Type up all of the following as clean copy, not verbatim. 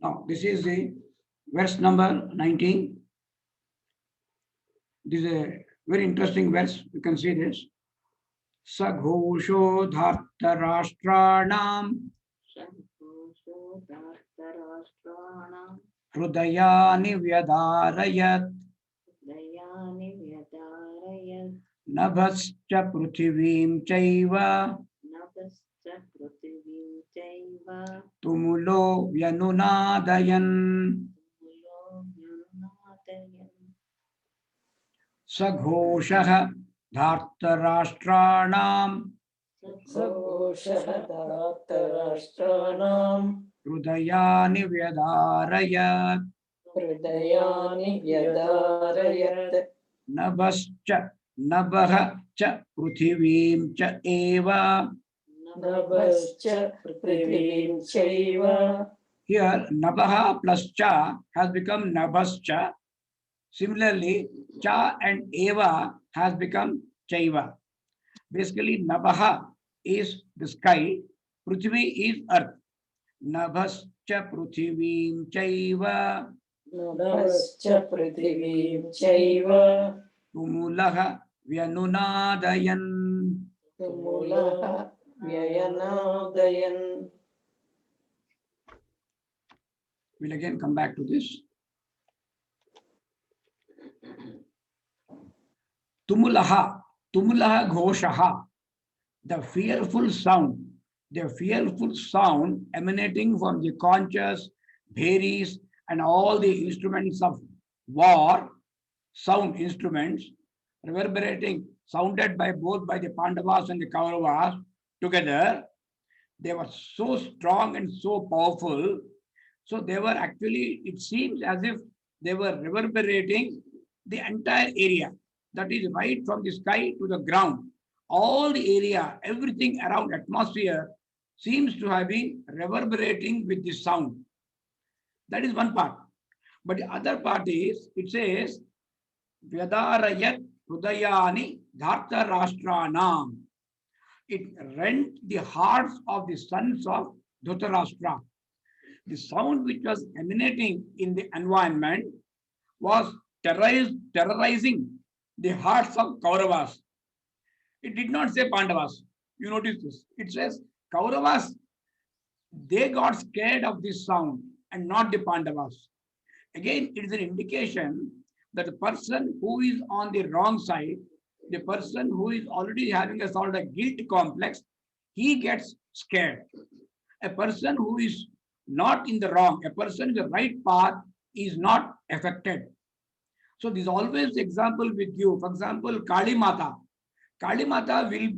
Now, this is the verse number 19. This is a very interesting verse. You can see this. Saghosho dhartarashtraణam hridayani vyadarayat nabhascha prithivim chaiva tumulo vyanunadayan. सघोषः धार्तराष्ट्राणां हृदयानि व्यदारयत् नभश्च नभः च पृथिवीं च एव. Here nabha plus cha has become nabhascha. Similarly, cha and eva has become chaiva. Basically, nabha is the sky, prithvi is earth. Nabhascha prithivim chaiva tumulaha vyanunadayan. We'll again come back to this. Tumulaha ghoshaha, the fearful sound emanating from the conches, bheris, and all the instruments of war, sound instruments, reverberating, sounded by both by the Pandavas and the Kauravas together. They were so strong and so powerful. So they were actually, it seems as if they were reverberating the entire area. That is right from the sky to the ground. All the area, everything around atmosphere seems to have been reverberating with this sound. That is one part. But the other part is, it says, Vyadarayat Hudayani Dharta Rashtranam. It rent the hearts of the sons of Dhritarashtra. The sound which was emanating in the environment was terrorizing the hearts of Kauravas. It did not say Pandavas. You notice this. It says Kauravas, they got scared of this sound and not the Pandavas. Again, it is an indication that the person who is on the wrong side, the person who is already having a sort of guilt complex, he gets scared. A person who is not in the wrong, a person in the right path is not affected. So this is always the example with you. For example, Kali Mata. Kali Mata will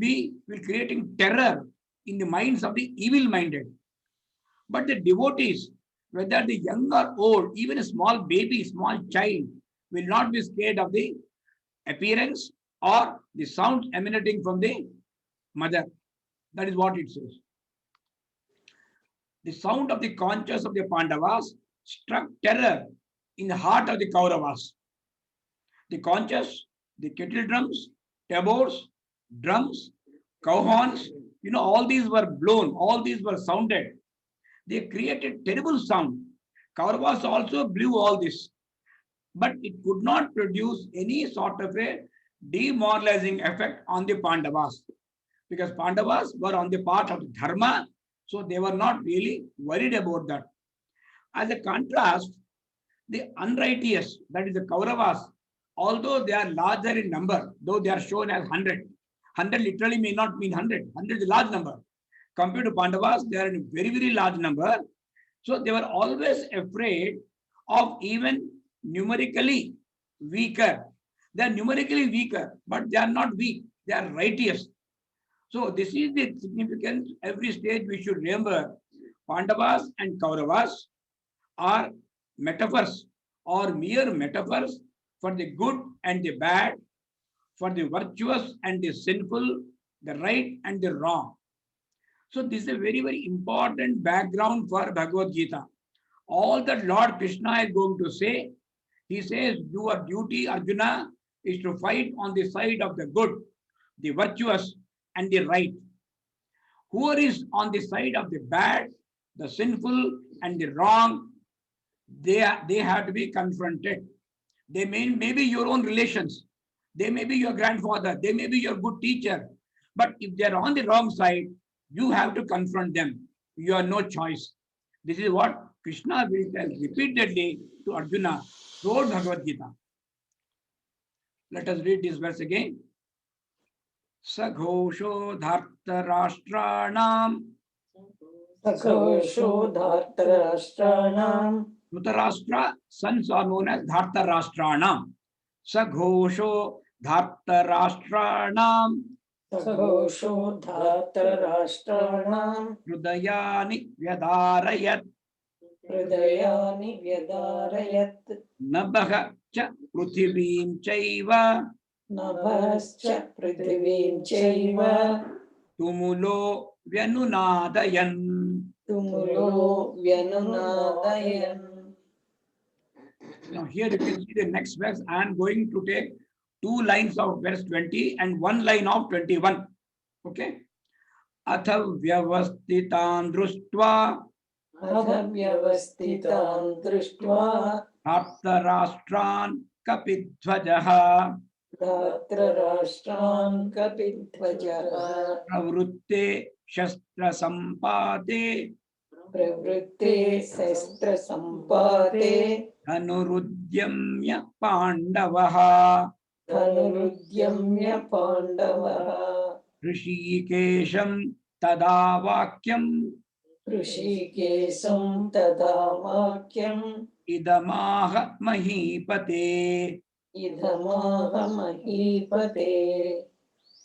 creating terror in the minds of the evil-minded. But the devotees, whether the young or old, even a small baby, small child, will not be scared of the appearance or the sound emanating from the mother. That is what it says. The sound of the conches of the Pandavas struck terror in the heart of the Kauravas. The conches, the kettle drums, tabors, drums, cow horns, all these were blown, all these were sounded. They created terrible sound. Kauravas also blew all this, but it could not produce any sort of a demoralizing effect on the Pandavas, because Pandavas were on the part of Dharma, so they were not really worried about that. As a contrast, the unrighteous, that is the Kauravas, although they are larger in number, though they are shown as 100, 100 literally may not mean 100, 100 is a large number. Compared to Pandavas, they are in a very, very large number. So they were always afraid of even numerically weaker. They are numerically weaker, but they are not weak. They are righteous. So this is the significance. Every stage we should remember Pandavas and Kauravas are metaphors or mere metaphors for the good and the bad, for the virtuous and the sinful, the right and the wrong. So this is a very, very important background for Bhagavad Gita. All that Lord Krishna is going to say, he says, your duty, Arjuna, is to fight on the side of the good, the virtuous, and the right. Whoever is on the side of the bad, the sinful, and the wrong, they have to be confronted. They may be your own relations. They may be your grandfather. They may be your good teacher. But if they're on the wrong side, you have to confront them. You have no choice. This is what Krishna will tell repeatedly to Arjuna throughout Bhagavad Gita. Let us read this verse again. Saghosho dharta rashtraanam. Saghosho dharta rashtraanam. Dhritarashtra sons are known as dharta rashtraanam. Saghosho dharta rashtraanam. Saghosho dharta rashtraanam. Hrudayani vyadarayat. Hrudayani vyadarayat. Nabha cha prithivim chaiva. Nabhascha prithivim chaiva. Tumulo vyanunadayan. Tumulo vyanunadayan. Now here you can see the next verse. I am going to take 2 lines of verse 20 and 1 line of 21. Okay. Atha vyavastitan društva. Atha vyavastitan društva. Dharta rashtraन् kapidhvajaha. Dharta rashtraन् kapidhvajaha. Pravrutte shastra sampade. Pravrutte shastra sampade. Dhanurudyamya pandavaha. Dhanurudyamya pandavaha. Rishikesham tada vakyam. Rishikesam tada vakyam. Idamaha mahipate. Idamaha mahipate.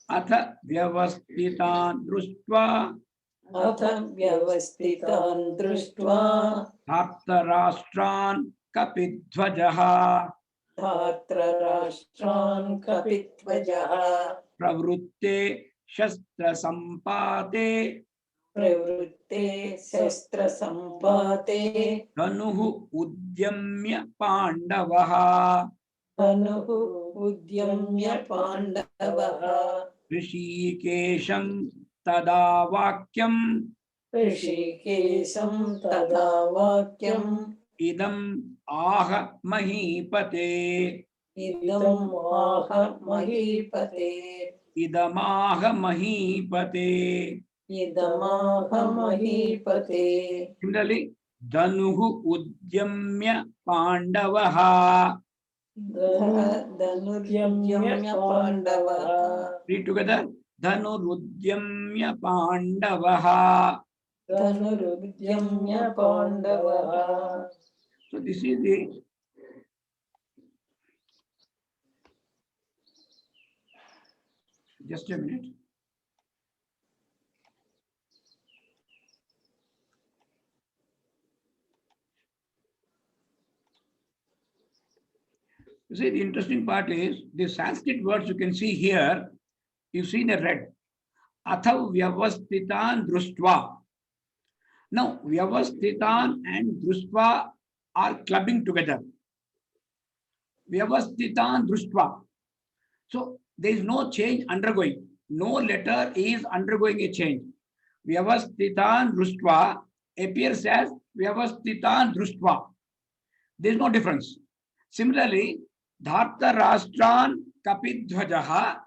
Atha vyavastitan društva. Atha vyavastitan društva. Dharta rashtraन् kapidhvajaha. Dhatra rashtraन् kapidhvajaha. Pravrutte shastra sampade. Pravrutte shastra sampate. Dhanuhu udyamya pandavaha. Dhanuhu udyamya pandavaha. Rishikesham tada vakyam. Rishikesam tada vakyam. Idam aha mahipate. Idam aha mahipate. Idamaha mahipate. Idamaha mahipate. Similarly, Dhanuhu udyamya pandavaha. Dhanuryamya pandavaha. Read together. Dhanurudyamya pandavaha. Dhanurudyamya pandavaha. So this is the just a minute. You see, the interesting part is the Sanskrit words you can see here. You see in the red. Atha vyavastitan društva. Now, vyavastitan and društva are clubbing together. Vyavastitan društva. So there is no change undergoing. No letter is undergoing a change. Vyavastitan društva appears as vyavastitan društva. There is no difference. Similarly, dharta rashtraन् kapidhvajaha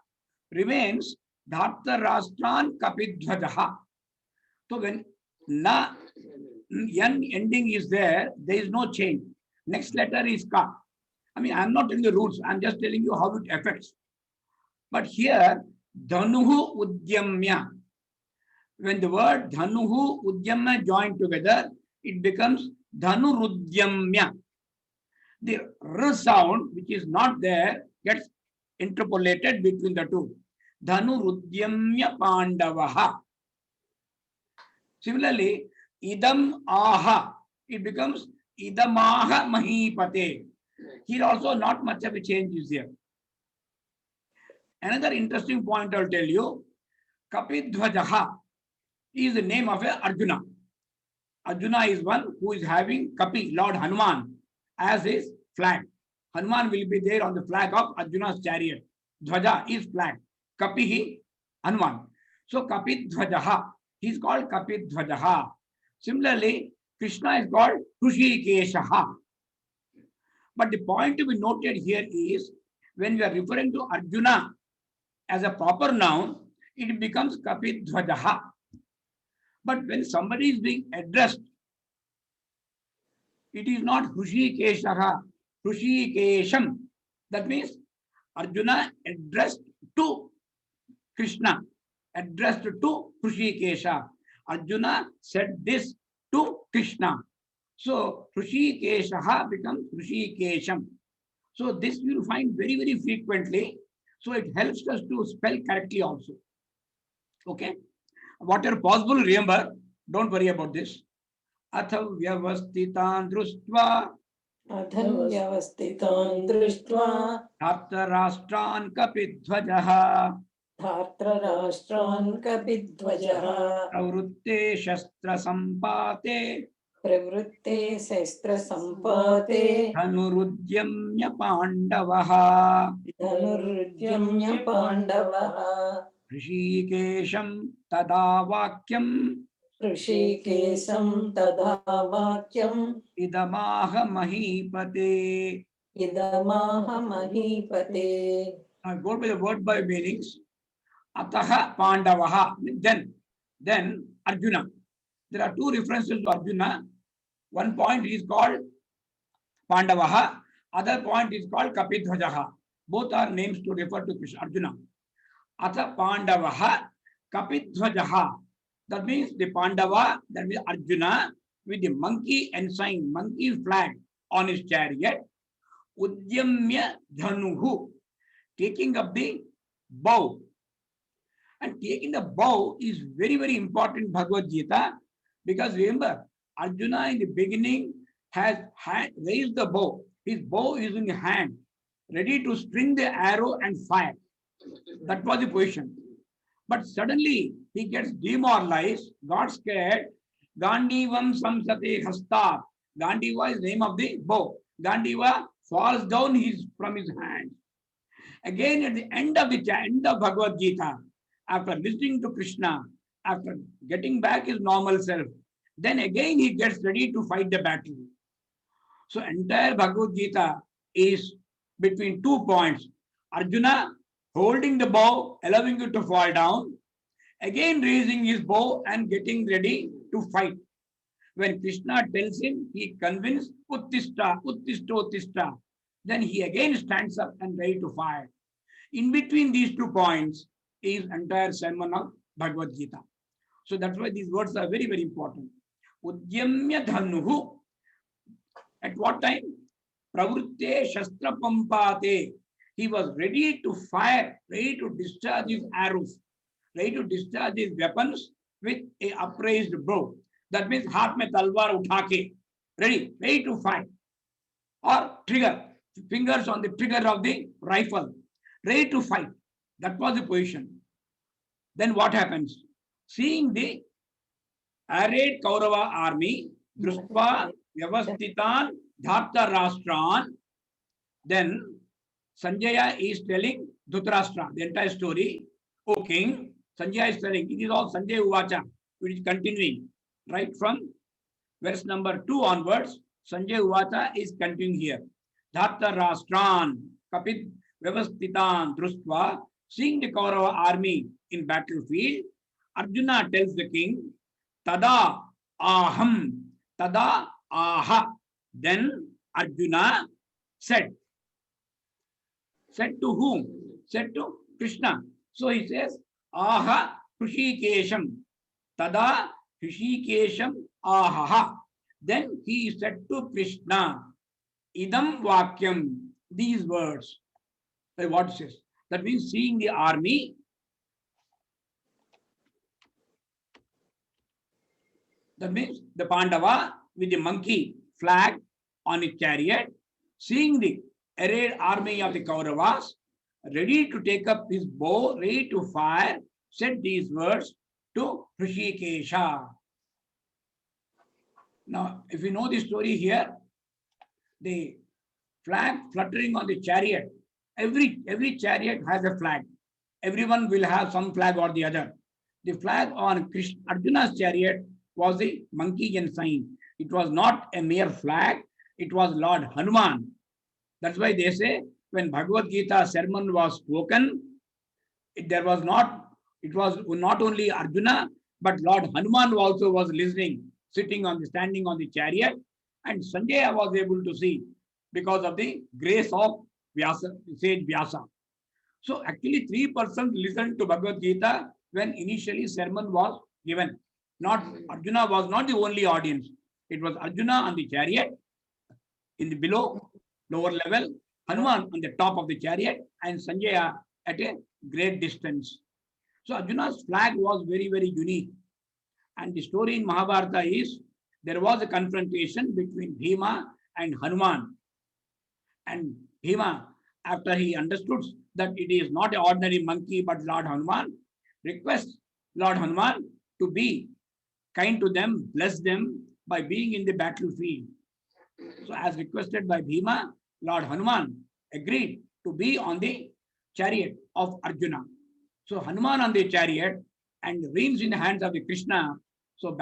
remains dharta rashtraन् kapidhvajaha. So when na yan ending is there, there is no change. Next letter is ka. I mean, I'm not telling the rules. I'm just telling you how it affects. But here, dhanuhu udyamya. When the word dhanuhu udyamya join together, it becomes dhanurudyamya. The r sound, which is not there, gets interpolated between the two. Dhanurudyamya pandavaha. Similarly, idam aha, it becomes idamaha mahipate. Here also not much of a change is there. Another interesting point I'll tell you, kapidhvajaha. is the name of a Arjuna. Arjuna is one who is having Kapi, Lord Hanuman, as his flag. Hanuman will be there on the flag of Arjuna's chariot. Dhwaja is flag. Kapihi, Hanuman. So Kapi Dhwajaha, he is called Kapi Dhwajaha. Similarly, Krishna is called Hrishikeshaha. But the point to be noted here is when we are referring to Arjuna as a proper noun, it becomes Kapi Dhwajaha. But when somebody is being addressed, it is not Hrishikeshaha, Hrishikesham. That means Arjuna addressed to Krishna, addressed to Hrishikesha. Arjuna said this to Krishna. So Hrishikeshaha becomes Hrishikesham. So this you will find very, very frequently. So it helps us to spell correctly also. Okay. Whatever possible, remember, don't worry about this. Atha vyavastitan društva अधन्यवस्थितान् दृष्ट्वा धार्तराष्ट्रान् कपिध्वजः धार्तराष्ट्रान् कपिध्वजः प्रवृत्ते शस्त्रसम्पाते प्रवृत्ते शस्त्रसम्पाते धनुरुद्यम्य पाण्डवः धनुर्युद्यम्य पाण्डवः ऋषिकेशं तदा वाक्यम् ऋषिकेशं तदा वाक्यम् इदमाह महीपते. इदमाह महीपते. Now go by the word by meanings. Ataha Pandavaha, then Arjuna. There are two references to Arjuna. One point is called Pandavaha, other point is called Kapidhwajaha. Both are names to refer to Krishna, Arjuna. Atha Pandavaha, Kapidhwajaha. That means the Pandava, that means Arjuna, with the monkey ensign, monkey flag on his chariot, Udyamya Dhanuhu, taking up the bow. And taking the bow is very, very important in Bhagavad Gita, because remember, Arjuna in the beginning has raised the bow. His bow is in hand, ready to string the arrow and fire. That was the position. But suddenly he gets demoralized, got scared. Gandivam samsate hasta. Gandiva is the name of the bow. Gandiva falls down from his hand. Again, at the end of Bhagavad Gita, after listening to Krishna, after getting back his normal self, then again he gets ready to fight the battle. So entire Bhagavad Gita is between 2 points. Arjuna holding the bow, allowing it to fall down, again raising his bow and getting ready to fight. When Krishna tells him, he convinced Uttishta, Uttishta, Uttishta, then he again stands up and ready to fire. In between these 2 points is entire sermon of Bhagavad Gita. So that's why these words are very, very important. Udyamya dhanuhu. At what time? Pravrutte shastra pampate. He was ready to fire, ready to discharge his arrows, ready to discharge his weapons with a upraised bow. That means haath mein talwar utha ke, ready to fight. Or trigger, fingers on the trigger of the rifle, ready to fight. That was the position. Then what happens? Seeing the arrayed Kaurava army, Društva Vyavastitan Dhartarashtran, then Sanjaya is telling Dhritarashtra, the entire story. O king, Sanjaya is telling, it is all Sanjaya Uvacha, which is continuing. Right from verse number 2 onwards, Sanjaya Uvacha is continuing here. Dhartarashtran, Kapid Vyavastitan Društva, seeing the Kaurava army in battlefield, Arjuna tells the king, Tada aham, tada aha. Then Arjuna said to whom? Said to Krishna. So he says, aha Hrishikesham, tada Hrishikesham ahaha. Then he said to Krishna, idam vakyam, these words. What it says? That means seeing the army, that means the Pandava with the monkey flag on his chariot, seeing the arrayed army of the Kauravas, ready to take up his bow, ready to fire, said these words, to Hrishikesha. Now, if you know the story here, the flag fluttering on the chariot, every chariot has a flag. Everyone will have some flag or the other. The flag on Arjuna's chariot was the monkey ensign. It was not a mere flag, it was Lord Hanuman. That's why they say when Bhagavad Gita sermon was spoken, it was not only Arjuna, but Lord Hanuman also was listening, standing on the chariot, and Sanjaya was able to see because of the grace of sage Vyasa. So actually 3% listened to Bhagavad Gita when initially sermon was given. Not Arjuna was not the only audience. It was Arjuna on the chariot in the lower level, Hanuman on the top of the chariot, and Sanjaya at a great distance. So Arjuna's flag was very, very unique. And the story in Mahabharata is there was a confrontation between Bhima and Hanuman. And Bhima, after he understood that it is not an ordinary monkey but Lord Hanuman, requests Lord Hanuman to be kind to them, bless them by being in the battlefield. So as requested by Bhima, Lord Hanuman agreed to be on the chariot of Arjuna. So Hanuman on the chariot and reins in the hands of the Krishna. So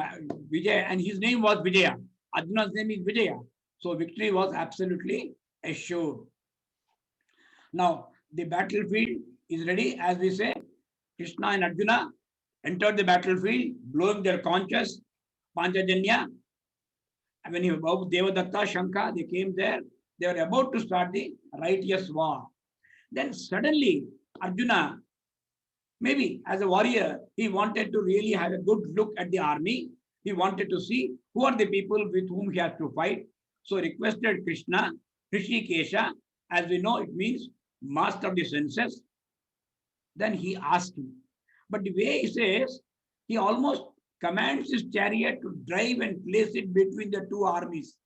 Vijaya, and his name was Vijaya. Arjuna's name is Vijaya. So victory was absolutely assured. Now the battlefield is ready, as we say. Krishna and Arjuna entered the battlefield, blowing their conches, Panchajanya. And when about Devadatta, Shankha, they came there. They were about to start the righteous war. Then suddenly Arjuna, maybe as a warrior, he wanted to really have a good look at the army. He wanted to see who are the people with whom he has to fight. So requested Krishna, Hrishikesha, as we know, it means master of the senses. Then he asked him. But the way he says, he almost commands his chariot to drive and place it between the two armies.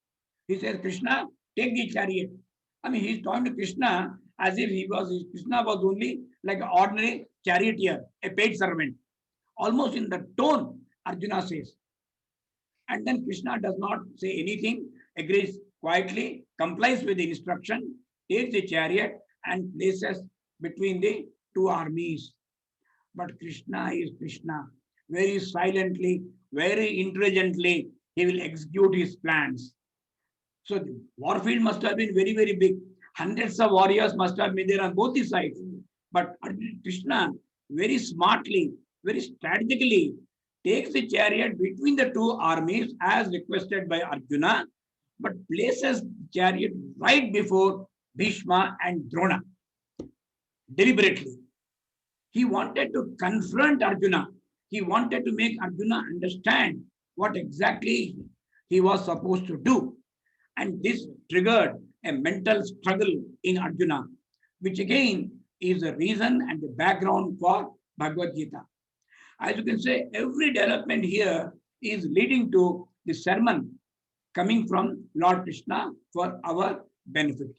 He says, Krishna, take the chariot. I mean, he's talking to Krishna as if Krishna was only like an ordinary charioteer, a paid servant. Almost in the tone, Arjuna says. And then Krishna does not say anything, agrees quietly, complies with the instruction, takes the chariot and places between the two armies. But Krishna is Krishna. Very silently, very intelligently, he will execute his plans. So the warfield must have been very, very big. Hundreds of warriors must have been there on both the sides. But Krishna very smartly, very strategically takes the chariot between the two armies as requested by Arjuna, but places the chariot right before Bhishma and Drona. Deliberately. He wanted to confront Arjuna. He wanted to make Arjuna understand what exactly he was supposed to do. And this triggered a mental struggle in Arjuna, which again is the reason and the background for Bhagavad Gita. As you can say, every development here is leading to the sermon coming from Lord Krishna for our benefit.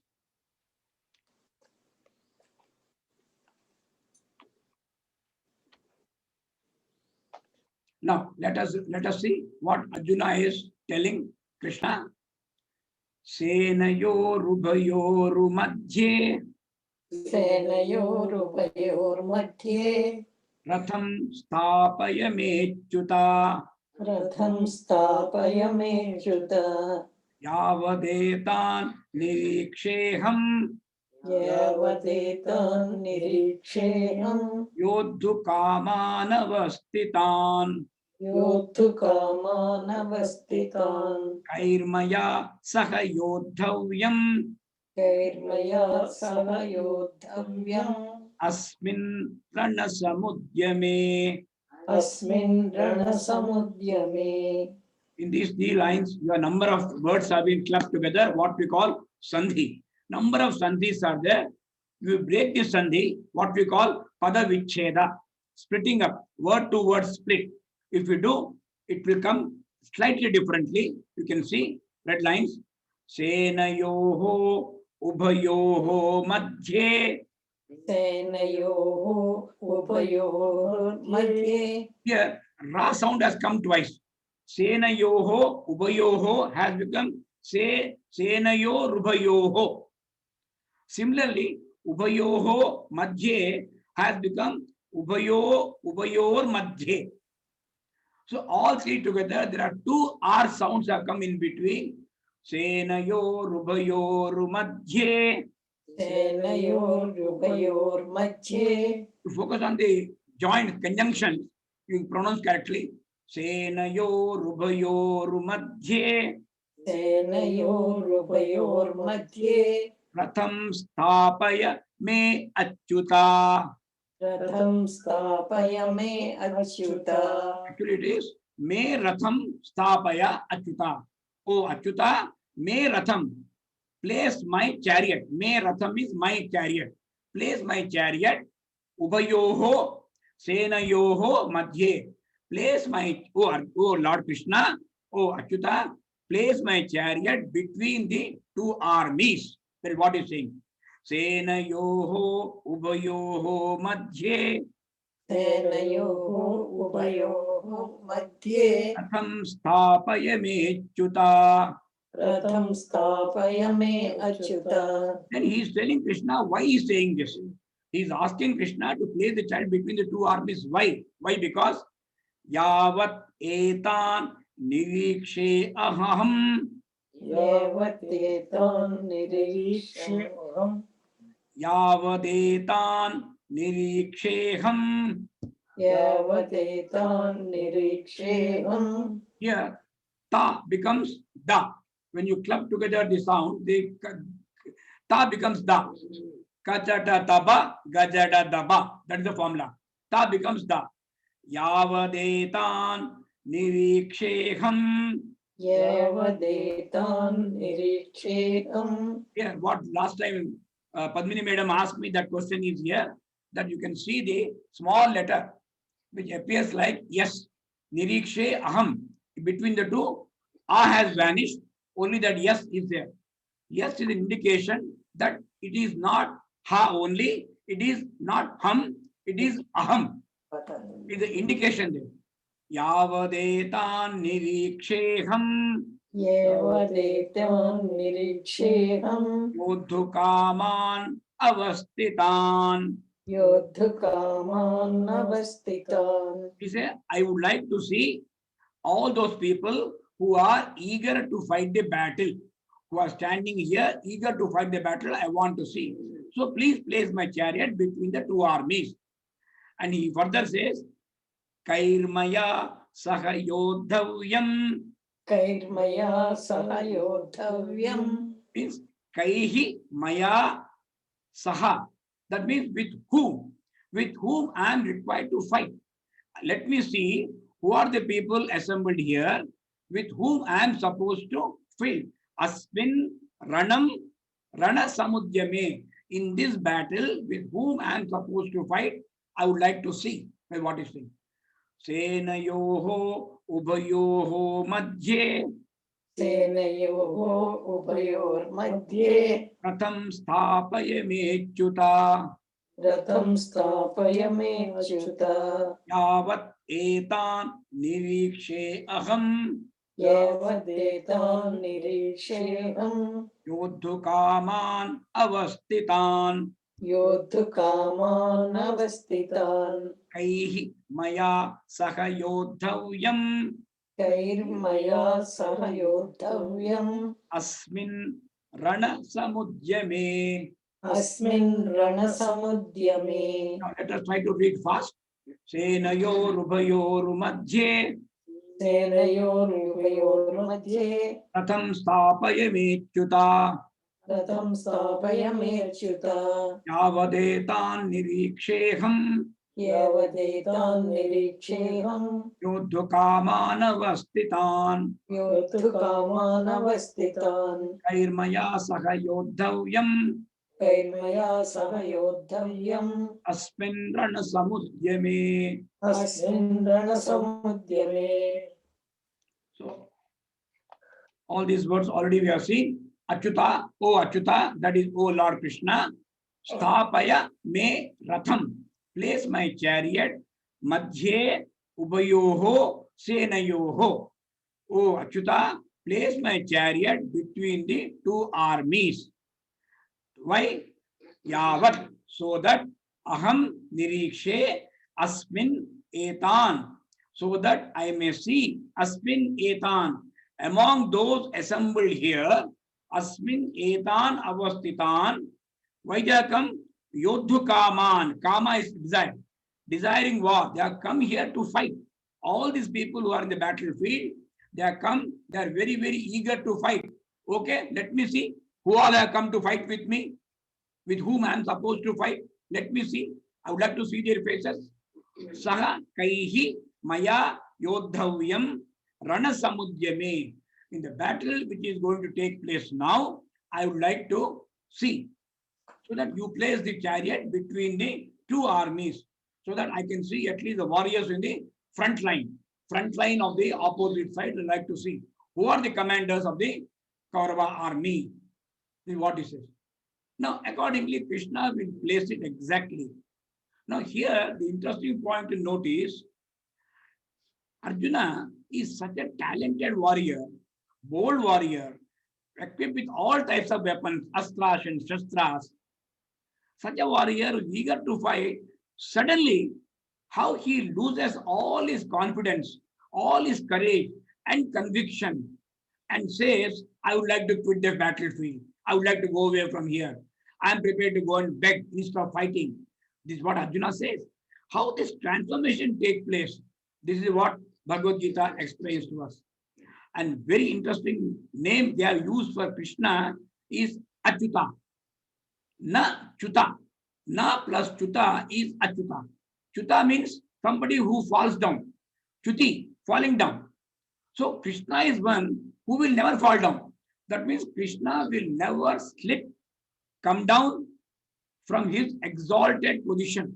Now, let us see what Arjuna is telling Krishna. Senayorubayoru madhye Ratham stapayamechyuta Yavadetan niriksheham Yodhu kamanavastitan Kairmaya saha yodhavyam Asmin ranasamudyame. In these three lines, your number of words have been clubbed together, what we call sandhi. Number of sandhis are there. You break this sandhi, what we call pada vichcheda, splitting up, word to word split. If you do, it will come slightly differently. You can see red lines. Senayoho ubhayoho madhye. Here, Ra sound has come twice. Senayoho, Ubayoho has become Senayo, Rubayoho. Similarly, Ubayoho, Madhye has become Ubayor, Madhye. So all three together, there are two R sounds have come in between. Senayo, Rubayor, Madhye. Senayor, Ubayor, Madhye. To focus on the joint conjunctions, you pronounce correctly. Senayor, Rubayor, Madhye. Senayor, Ubayor, Madhye. Ratham Sthapaya Me Achyuta. Ratham Sthapaya Me Achyuta. Actually, it is Me Ratham Sthapaya Achyuta. Oh, Achyuta, Me Ratham. Place my chariot. Me Ratham is my chariot. Place my chariot. Ubayoho, Senayoho, Madhye. Place my, oh Lord Krishna, oh Achyuta, place my chariot between the two armies. That is what he's saying. Senayoho, Ubayoho, Madhye. Senayoho, Ubayoho, Madhye. Ratham Sthapaya Me Achyuta. Ratham Sthapaya Me Achyuta. Then he is telling Krishna why he is saying this. He is asking Krishna to place the child between the two armies. Why? Why? Because Yavat Etan Nirikshe Aham. Yavatetan Nirisham. Yavadetan Niriksheham. Yavatetan Niriksheham. Here, ta becomes da. When you club together the sound, ta becomes da. Kachata taba, gajata daba. That is the formula. Ta becomes da. Yavadetan Niriksheham. Yavadetan Niriksheham. Here, what last time Padmini Madam asked me that question is here, that you can see the small letter which appears like yes, Nirikshe Aham. Between the two, A has vanished, only that yes is there. Yes is an indication that it is not Ha only, it is not Hum, it is Aham. It is the indication there. Yavadetan Niriksheham. Yavadetan Niriksheham. Yodhukaman Avastitan. Yodhukaman Avastitan. He said, I would like to see all those people who are eager to fight the battle, who are standing here eager to fight the battle. I want to see. So please place my chariot between the two armies. And he further says, Kairmaya Saha Yodhavyam. Kairmaya Sahayodhavyam. Means Kaihi Maya Saha. That means with whom? With whom I am required to fight. Let me see who are the people assembled here with whom I am supposed to fight. Asmin Ranam Rana Samudyame. In this battle, with whom I am supposed to fight, I would like to see what is saying. Senayoho Ubayoho Madhye. Senayoho Ubayor Madhye. Ratham Sthapaya Me Achyuta. Ratham Sthapaya Me Achyuta. Yavat Etan Nirikshe Aham. Yavadetan Niriksheham. Yodhukaman Avastitan. Yodhukaman Avastitan. Kaihi Maya Saha Yodhavyam. Kairmaya Sahayodhavyam. Asmin Rana Samudyame. Asmin Rana Samudyame. Now let us try to read fast. Senayor Ubayor Madhye. Senayor Ubayor Madhye. Ratham Sthapaya Me Achyuta. Ratham Sthapaya Me Achyuta. Yavadetan Niriksheham. Yavadetan Niriksheham. Yodhukaman Avastitan. Yodhukaman Avastitan. Kairmaya Saha Yodhavyam. Kairmaya Sahayodhavyam. Asmin Rana Samudyame. Asmin Rana Samudyame. So, all these words already we have seen. Achyuta, O Achyuta, that is O Lord Krishna. Sthapaya Me Ratham. Place my chariot. Madhye Ubayoho Senayoho. Oh Achyuta, place my chariot between the two armies. Why? Yavat, so that aham nirikshe asmin etan, so that I may see asmin etan, among those assembled here, asmin etan avastitan, Vaijakam yodhukaman, kama is desire, desiring war. They have come here to fight. All these people who are in the battlefield, they have come, they are very, very eager to fight. Okay, let me see who all have come to fight with me, with whom I am supposed to fight. Let me see. I would like to see their faces. Saha kaihi maya yodhavyam ranasamudyame. In the battle which is going to take place now, I would like to see. So that you place the chariot between the two armies, so that I can see at least the warriors in the front line of the opposite side. I like to see who are the commanders of the Kaurava army. This is what he says. Now, accordingly, Krishna will place it exactly. Now, here the interesting point to note is Arjuna is such a talented warrior, bold warrior, equipped with all types of weapons, astras and shastras. Such a warrior eager to fight, suddenly how he loses all his confidence, all his courage and conviction, and says, I would like to quit the battlefield. I would like to go away from here. I am prepared to go and beg instead of fighting. This is what Arjuna says. How this transformation takes place, this is what Bhagavad Gita explains to us. And very interesting name they have used for Krishna is Achyuta. Na Chuta. Na plus Chuta is Achyuta. Chuta means somebody who falls down. Chuti, falling down. So Krishna is one who will never fall down. That means Krishna will never slip, come down from his exalted position.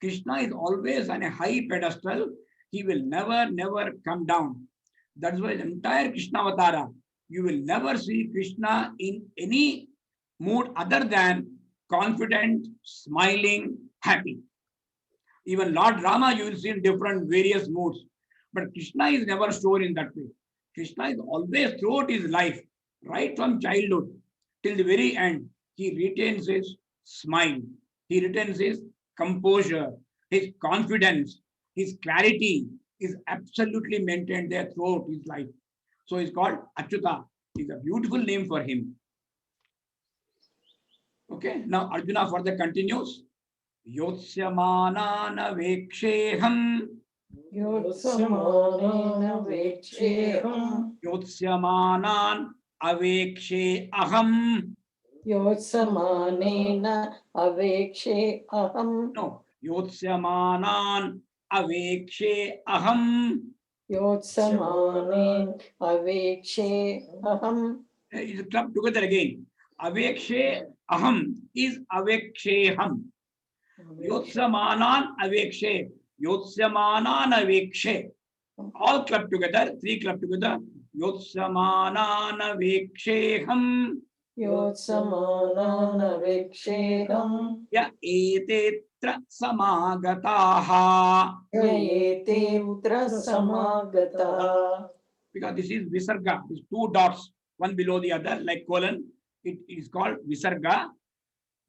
Krishna is always on a high pedestal. He will never come down. That's why the entire Krishna Avatara, you will never see Krishna in any mood other than confident, smiling, happy. Even Lord Rama, you will see in different various moods. But Krishna is never shown in that way. Krishna is always throughout his life, right from childhood till the very end, he retains his smile. He retains his composure, his confidence, his clarity is absolutely maintained there throughout his life. So it's called Achyuta. It's a beautiful name for him. Okay, now Arjuna further continues. Yotsyamana veksheham. Yotsamanena veksheham. Yotsyaman avekshe aham. Yotsamanena avekshe aham. No, Yotsyaman avekshe aham. Yotsamanen avekshe aham. It's clubbed together again. Avekshe aham is aveksheham. Yotsamanan avekshe. Yotsamanan avekshe. All clubbed together, three clubbed together. Yotsamanan aveksheham. Yotsamanan aveksheham. Ya etetra samagataha. Yayetetra samagataha. Because this is Visarga, these two dots, one below the other, like colon. It is called Visarga.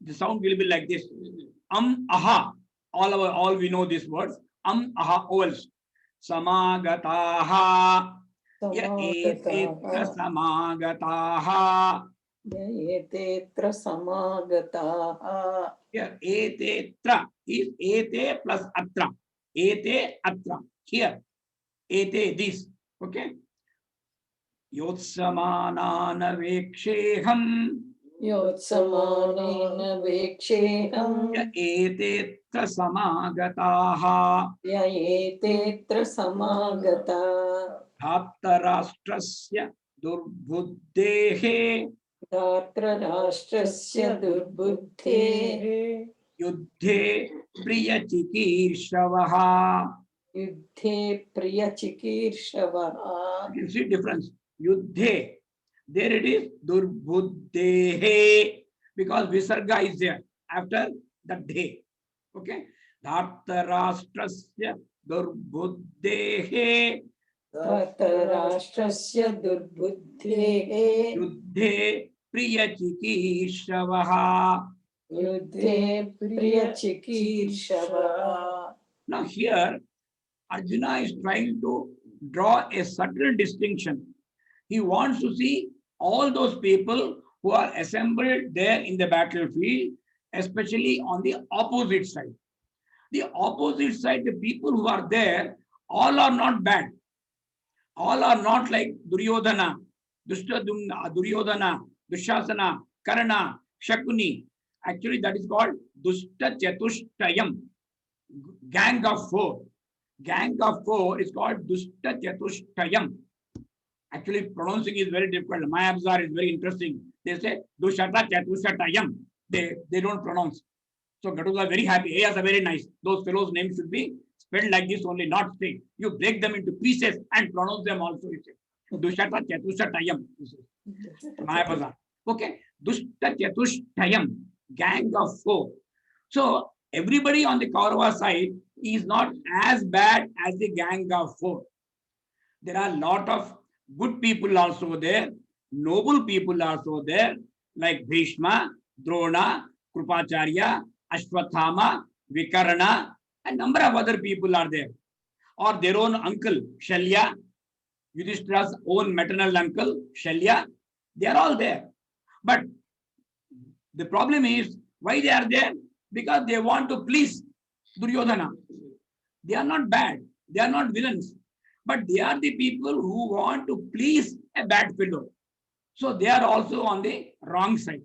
The sound will be like this. Aha. All we know these words. Aha ovals. Samagataha. Ya etetra samagataha. Yayetetra samagataha. Here, etetra is ete plus atra. Ete atra. Here, ete this. Okay. Yotsamanana veksheham. Yotsamanena veksheham. Ya etetra samagataha. Yayetetra samagataha. Dhattarashtrasya durbuddehe. Dhatra rashtrasya durbuddhe. Yuddhe priyachikirshavaha. Yuddhe priyachikirshavaha. You can see difference. Yuddhe. There it is durbuddehe. Because Visarga is there after the day. Okay. Dhartarashtrasya दुर्बुद्धेः धार्तराष्ट्रस्य दुर्बुद्धेः युद्धे प्रियचिकीर्षवः. युद्धे प्रियचिकीर्षवः. Now here Arjuna is trying to draw a subtle distinction. He wants to see all those people who are assembled there in the battlefield, especially on the opposite side. The opposite side, the people who are there, all are not bad. All are not like Duryodhana, Duryodhana, Dushasana, Karna, Shakuni. Actually, that is called Dushta Chatushtayam, gang of four. Gang of four is called Dushta Chatushtayam. Actually, pronouncing is very difficult. Mayabzar is very interesting. They say Dushata Chatushtayam. They don't pronounce. So Gaduga very happy. Ayas are very nice. Those fellows' names should be spelled like this only, not straight. You break them into pieces and pronounce them also. Dushata Chatushtayam. Mayabazar. Okay. Dushta Chatushtayam. Gang of four. So everybody on the Kaurava side is not as bad as the gang of four. There are a lot of good people also there, noble people also there, like Bhishma, Drona, Krupacharya, Ashwathama, Vikarna, and number of other people are there. Or their own uncle, Shalya, Yudhishthira's own maternal uncle, Shalya, they are all there. But the problem is, why they are there? Because they want to please Duryodhana. They are not bad. They are not villains. But they are the people who want to please a bad fellow. So they are also on the wrong side.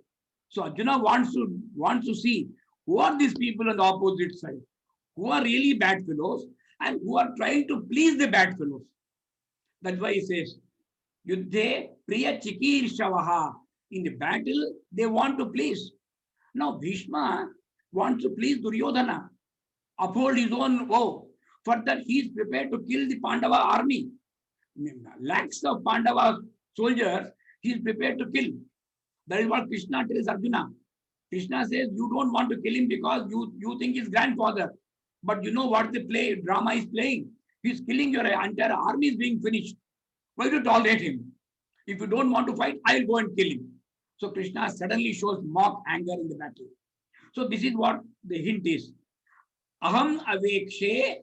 So Arjuna wants to see who are these people on the opposite side, who are really bad fellows and who are trying to please the bad fellows. That's why he says, Yuddhe Priya Chikirsavaha. In the battle, they want to please. Now Bhishma wants to please Duryodhana, uphold his own vow. For that, he is prepared to kill the Pandava army. Lakhs of Pandava soldiers, he is prepared to kill. That is what Krishna tells Arjuna. Krishna says, you don't want to kill him because you think his grandfather. But you know what the drama is playing. He is killing your entire army is being finished. Why do you tolerate him? If you don't want to fight, I will go and kill him. So Krishna suddenly shows mock anger in the battle. So this is what the hint is. Aham avekshe,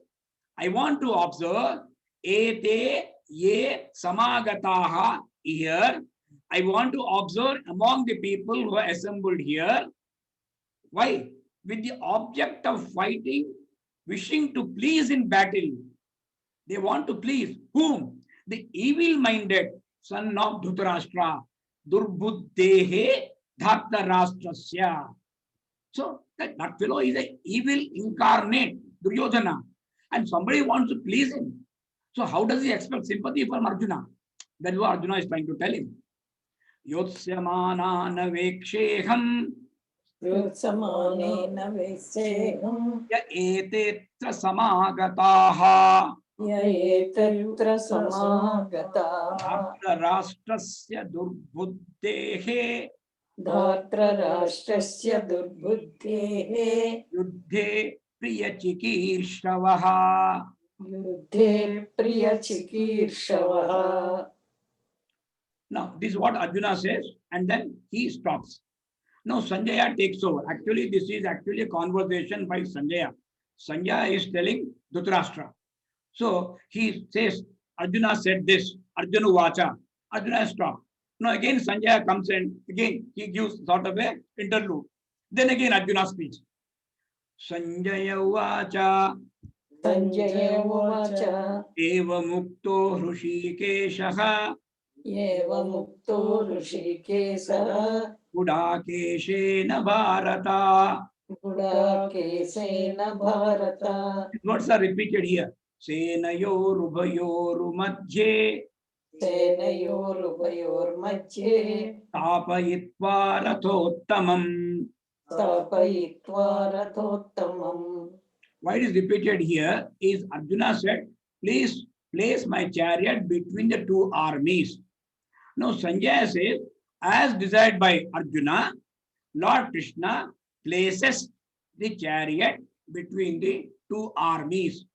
I want to observe, ete ye samagataha here. I want to observe among the people who are assembled here. Why? With the object of fighting, wishing to please in battle. They want to please whom? The evil-minded son of Dhritarashtra, Durbuddhehe Dhartarashtrasya. So that fellow is an evil incarnate, Duryodhana, and somebody wants to please him. So how does he expect sympathy from Arjuna? That is what Arjuna is trying to tell him. Yotsyamana naveksheham Yotsamanena veseham ya etetra samagataha yaetatra samagataha Rashtrasya durbuddhehe धार्तराष्ट्रस्य दुर्बुद्धेः युद्धे प्रियचिकीर्षवः. युद्धे प्रियचिकीर्षवः. Now, this is what Arjuna says, and then he stops. Now, Sanjaya takes over. Actually, this is actually a conversation by Sanjaya. Sanjaya is telling Dhritarashtra. So, he says, Arjuna said this, Arjuna Vacha. Arjuna stopped. Now, again, Sanjaya comes and again, he gives sort of a interlude. Then again, Arjuna speaks. Sanjaya Vacha. Sanjaya Vacha. Eva Mukto Hrishikeshaha. Eva Mukto Hrishikeshaha. Gudakeshena Bharata. Gudakeshena Bharata. Words are repeated here. Senayoru Bhayoru Madhye. Senayorubhayormadhye Tapayitva Rathottamam. Tapayitva Rathottamam. Why it is repeated here is Arjuna said, please place my chariot between the two armies. Now Sanjaya says, as desired by Arjuna, Lord Krishna places the chariot between the two armies.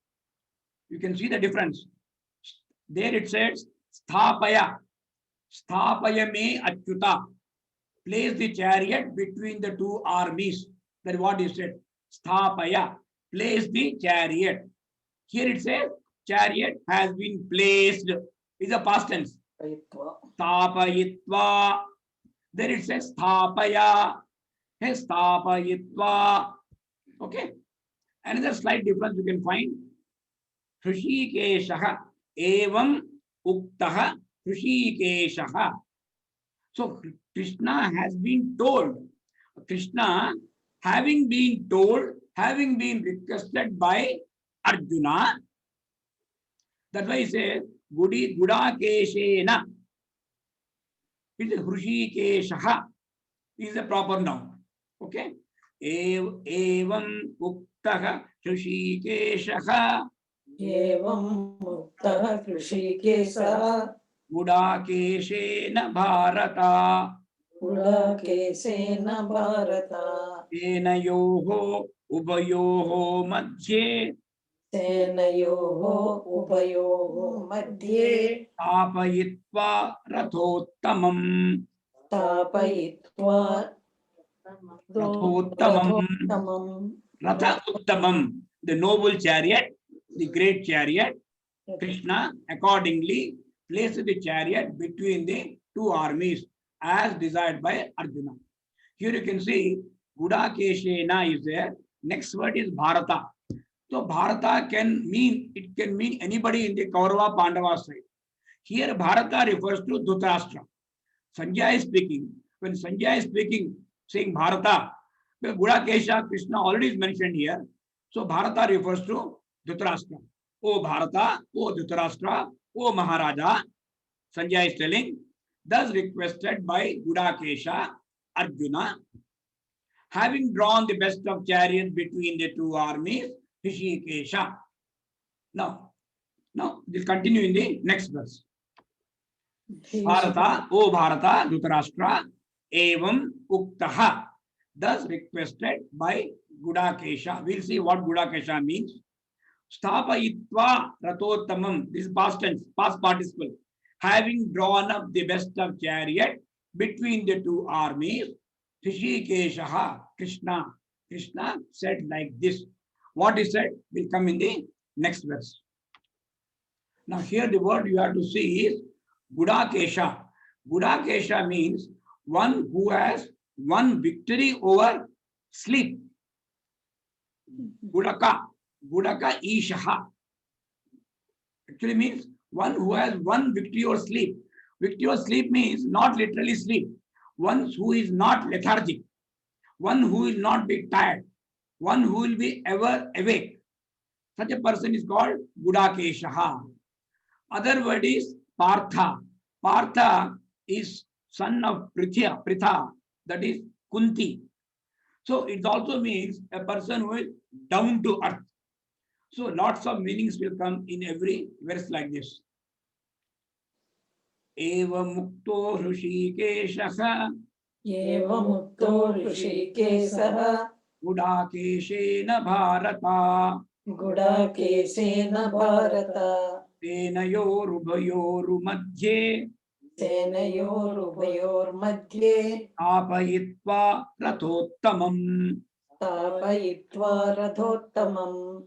You can see the difference. There it says sthapaya. Sthapaya me achyuta. Place the chariot between the two armies. That is what he said. Sthapaya. Place the chariot. Here it says chariot has been placed. Is a past tense. Sthapayitva. There it says sthapaya. Sthapayitva. Okay. Another slight difference you can find. Hrishikeshaha evam uktaha Hrishikeshaha. So Krishna has been told. Krishna having been told, having been requested by Arjuna. That's why he says Gudakeshena. It is Hrishikeshaha. Is a proper noun. Okay. Evam uktaha Hrishikeshaha. Evam muktah Hrishikeshaha. Gudakeshena Bharata. Gudakeshena Bharata. Tenayoho ubayoho madhye. Tenayoho ubayoho madhye. Tapayitva rathottamam. Tapayitva Rathottamam. Ratha Uttamam. The noble chariot, the great chariot. Krishna accordingly placed the chariot between the two armies as desired by Arjuna. Here you can see Gudakeshena is there. Next word is Bharata. So Bharata can mean anybody in the Kaurava Pandava side. Here Bharata refers to Dhritarashtra. Sanjay is speaking. When Sanjay is speaking, saying Bharata, Gudakesha Krishna already is mentioned here. So Bharata refers to Dhritarashtra. O Bharata, O Dhritarashtra, O Maharaja, Sanjay is telling, thus requested by Gudakesha, Arjuna, having drawn the best of chariots between the two armies, Hrishikesha. Now this continue in the next verse. Bharata, O Bharata, Dhritarashtra, evam uktaha, thus requested by Gudakesha. We'll see what Gudakesha means. Sthapayitva rathottamam. This is past tense, past participle. Having drawn up the best of chariot between the two armies, Hrishikeshaha, Krishna. Krishna said like this. What he said will come in the next verse. Now here the word you have to see is Gudakesha. Gudakesha means one who has won victory over sleep. Gudaka. Gudaka Ishaha. Actually means one who has won victory over sleep. Victory over sleep means not literally sleep. One who is not lethargic. One who will not be tired. One who will be ever awake. Such a person is called Gudakeshaha. Other word is Partha. Partha is son of Pritha, that is Kunti. So it also means a person who is down to earth. So lots of meanings will come in every verse like this. Eva mukto Hrishikeshaha. Eva mukto Hrishikeshaha. Gudakeshena Bharata. Gudakeshena Bharata. Tenayorubayoru madhye. Tenayorubayor madhye. Tapayitva rathottamam. Tapayitva rathottamam.